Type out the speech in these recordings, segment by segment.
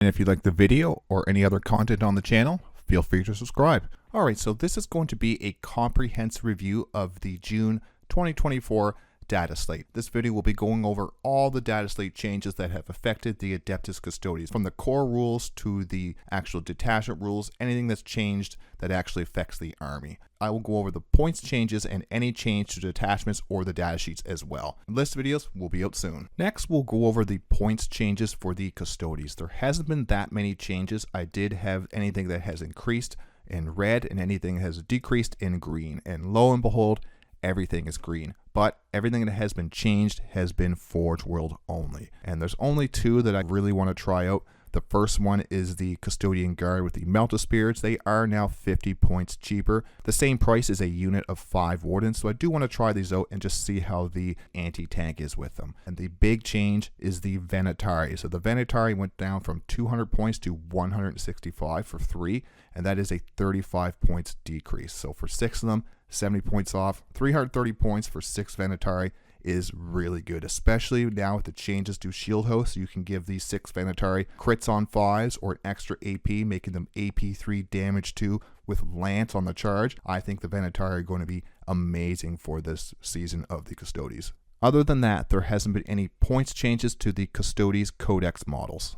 And if you like the video or any other content on the channel, feel free to subscribe. Alright, so this is going to be a comprehensive review of the June 2024 data slate. This video will be going over all the data slate changes that have affected the Adeptus Custodes, from the core rules to the actual detachment rules, anything that's changed that actually affects the army. I will go over the points changes and any change to detachments or the data sheets as well. The list of videos will be out soon. Next, we'll go over the points changes for the Custodes. There hasn't been that many changes. I did have anything that has increased in red and anything that has decreased in green. And lo and behold, everything is green. But everything that has been changed has been Forge World only. And there's only two that I really want to try out. The first one is the Custodian Guard with the Melta Spirits. They are now 50 points cheaper. The same price as a unit of 5 Wardens. So I do want to try these out and just see how the anti-tank is with them. And the big change is the Venatari. So the Venatari went down from 200 points to 165 for 3. And that is a 35 points decrease. So for 6 of them, 70 points off. 330 points for 6 Venatari is really good, especially now with the changes to shield hosts. You can give these 6 Venatari crits on 5s or an extra AP, making them AP 3 damage 2 with Lance on the charge. I think the Venatari are going to be amazing for this season of the Custodes. Other than that, there hasn't been any points changes to the Custodes Codex models.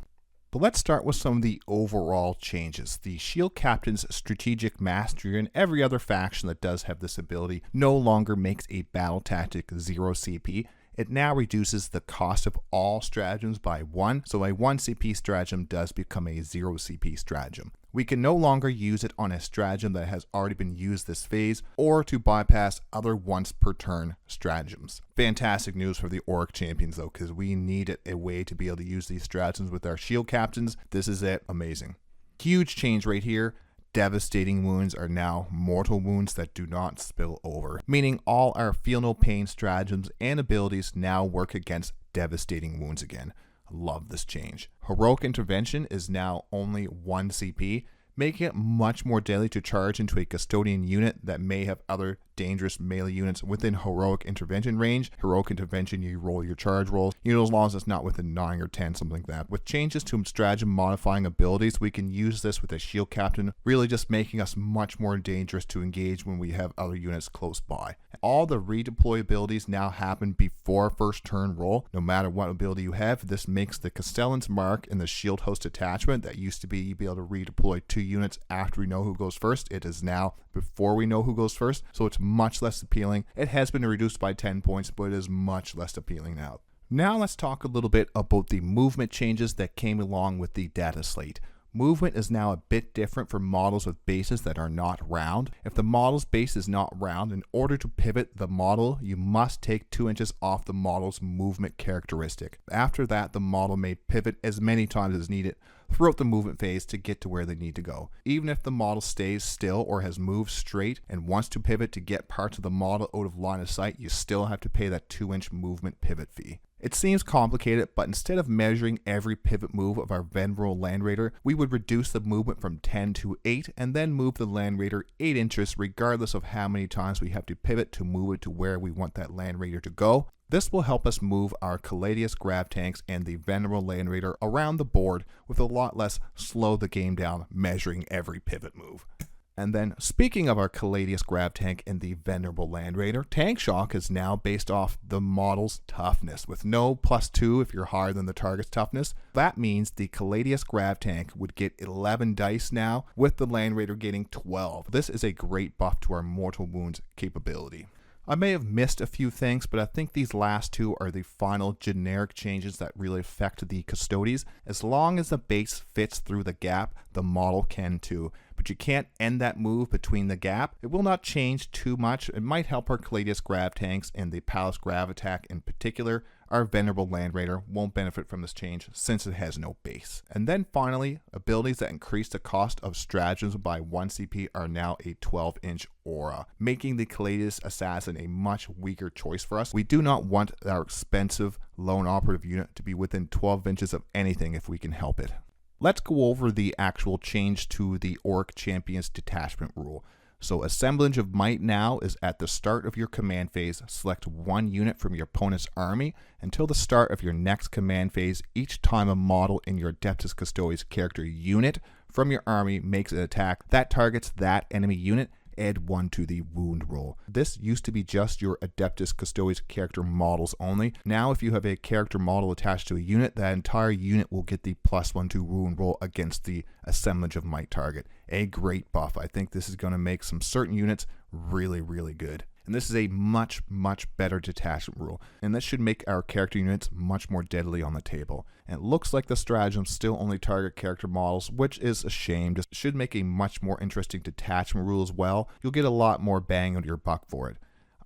But let's start with some of the overall changes. The Shield Captain's Strategic Mastery and every other faction that does have this ability no longer makes a battle tactic 0 CP. It now reduces the cost of all stratagems by 1, so a 1 CP stratagem does become a 0 CP stratagem. We can no longer use it on a stratagem that has already been used this phase, or to bypass other once per turn stratagems. Fantastic news for the Auric champions though, because we needed a way to be able to use these stratagems with our shield captains. This is it. Amazing. Huge change right here. Devastating wounds are now mortal wounds that do not spill over, meaning all our feel no pain stratagems and abilities now work against devastating wounds again. Love this change. Heroic Intervention is now only 1 CP, making it much more deadly to charge into a custodian unit that may have other dangerous melee units within Heroic Intervention range. Heroic Intervention, you roll your charge rolls, as long as it's not within 9 or 10, something like that. With changes to stratagem modifying abilities, we can use this with a shield captain, really just making us much more dangerous to engage when we have other units close by. All the redeploy abilities now happen before first turn roll, no matter what ability you have. This makes the Castellan's Mark in the shield host attachment that used to be you'd be able to redeploy 2 units after we know who goes first. It is now before we know who goes first, so it's much less appealing. It has been reduced by 10 points, but it is much less appealing now. Now let's talk a little bit about the movement changes that came along with the data slate. Movement is now a bit different for models with bases that are not round. If the model's base is not round, in order to pivot the model, you must take 2 inches off the model's movement characteristic. After that, the model may pivot as many times as needed throughout the movement phase to get to where they need to go. Even if the model stays still or has moved straight and wants to pivot to get parts of the model out of line of sight, you still have to pay that 2-inch movement pivot fee. It seems complicated, but instead of measuring every pivot move of our Venerable Land Raider, we would reduce the movement from 10 to 8 and then move the Land Raider 8 inches regardless of how many times we have to pivot to move it to where we want that Land Raider to go. This will help us move our Caladius Grav Tanks and the Venerable Land Raider around the board with a lot less slow the game down measuring every pivot move. And then, speaking of our Caladius Grav Tank and the Venerable Land Raider, Tank Shock is now based off the model's toughness, with no +2 if you're higher than the target's toughness. That means the Caladius Grav Tank would get 11 dice now, with the Land Raider getting 12. This is a great buff to our mortal wounds capability. I may have missed a few things, but I think these last 2 are the final generic changes that really affect the Custodes. As long as the base fits through the gap, the model can too. But you can't end that move between the gap. It will not change too much. It might help our Caladius Grav Tanks and the Palace Grav attack in particular. Our Venerable Land Raider won't benefit from this change since it has no base. And then finally, abilities that increase the cost of stratagems by 1 CP are now a 12-inch aura, making the Caladius Assassin a much weaker choice for us. We do not want our expensive lone operative unit to be within 12 inches of anything if we can help it. Let's go over the actual change to the Auric Champion's Detachment rule. So Assemblage of Might now is at the start of your command phase. Select one unit from your opponent's army until the start of your next command phase. Each time a model in your Adeptus Custodes character unit from your army makes an attack that targets that enemy unit, add 1 to the wound roll. This used to be just your Adeptus Custodes character models only. Now if you have a character model attached to a unit, that entire unit will get the +1 to wound roll against the Assemblage of Might target. A great buff. I think this is going to make some certain units really, really good. And this is a much, much better detachment rule. And this should make our character units much more deadly on the table. And it looks like the stratagems still only target character models, which is a shame. This should make a much more interesting detachment rule as well. You'll get a lot more bang on your buck for it.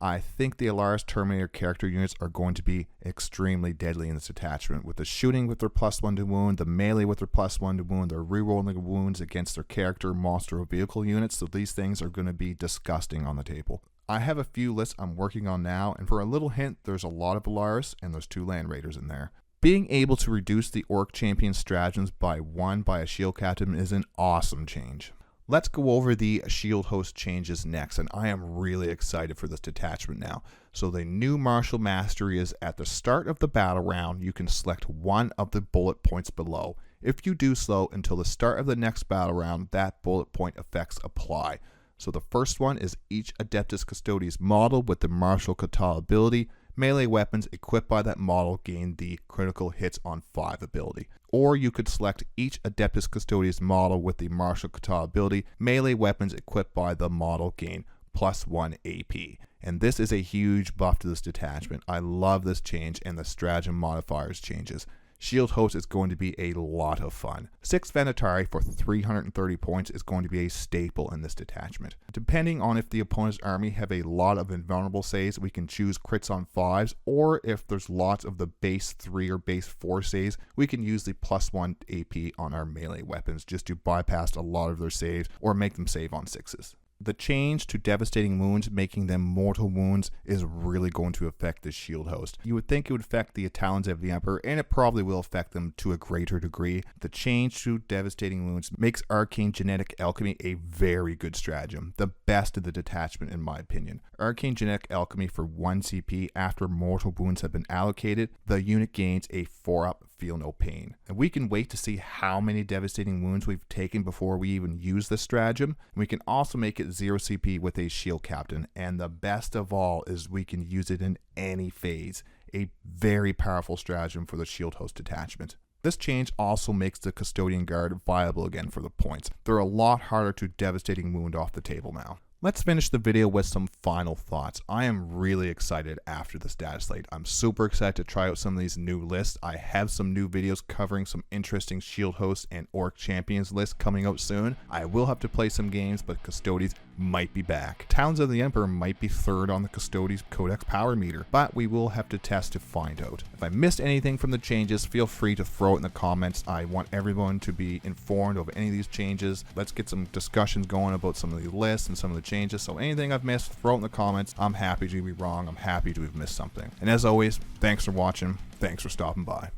I think the Alaris Terminator character units are going to be extremely deadly in this detachment, with the shooting with their +1 to wound, the melee with their +1 to wound, their rerolling wounds against their character, monster, or vehicle units. So these things are going to be disgusting on the table. I have a few lists I'm working on now, and for a little hint, there's a lot of Alaris and there's 2 Land Raiders in there. Being able to reduce the Auric champion stratagems by 1 by a shield captain is an awesome change. Let's go over the shield host changes next, and I am really excited for this detachment now. So the new martial mastery is at the start of the battle round, you can select one of the bullet points below. If you do so until the start of the next battle round, that bullet point effects apply. So the first one is each Adeptus Custodes model with the martial kata ability. Melee weapons equipped by that model gain the critical hits on 5 ability. Or you could select each Adeptus Custodes model with the martial kata ability. Melee weapons equipped by the model gain +1 AP. And this is a huge buff to this detachment. I love this change and the stratagem modifiers changes. Shield Host is going to be a lot of fun. 6 Venatari for 330 points is going to be a staple in this detachment. Depending on if the opponent's army have a lot of invulnerable saves, we can choose crits on 5s, or if there's lots of the base 3 or base 4 saves, we can use the +1 AP on our melee weapons just to bypass a lot of their saves or make them save on 6s. The change to devastating wounds, making them mortal wounds, is really going to affect the shield host. You would think it would affect the Talons of the Emperor, and it probably will affect them to a greater degree. The change to devastating wounds makes Arcane Genetic Alchemy a very good stratagem, the best of the detachment in my opinion. Arcane Genetic Alchemy for 1 CP after mortal wounds have been allocated, the unit gains a 4-up Feel No Pain. And we can wait to see how many devastating wounds we've taken before we even use this stratagem. We can also make it 0 CP with a shield captain, and the best of all is we can use it in any phase. A very powerful stratagem for the shield host detachment. This change also makes the Custodian Guard viable again for the points. They're a lot harder to devastating wound off the table now. Let's finish the video with some final thoughts. I am really excited after this data slate. I'm super excited to try out some of these new lists. I have some new videos covering some interesting shield hosts and Auric champions lists coming out soon. I will have to play some games, but Custodes might be back. Talons of the Emperor might be third on the Custodes Codex power meter, but we will have to test to find out. If I missed anything from the changes, feel free to throw it in the comments. I want everyone to be informed of any of these changes. Let's get some discussions going about some of the lists and some of the changes. So anything I've missed, throw it in the comments. I'm happy to be wrong. I'm happy to have missed something. And as always, thanks for watching. Thanks for stopping by.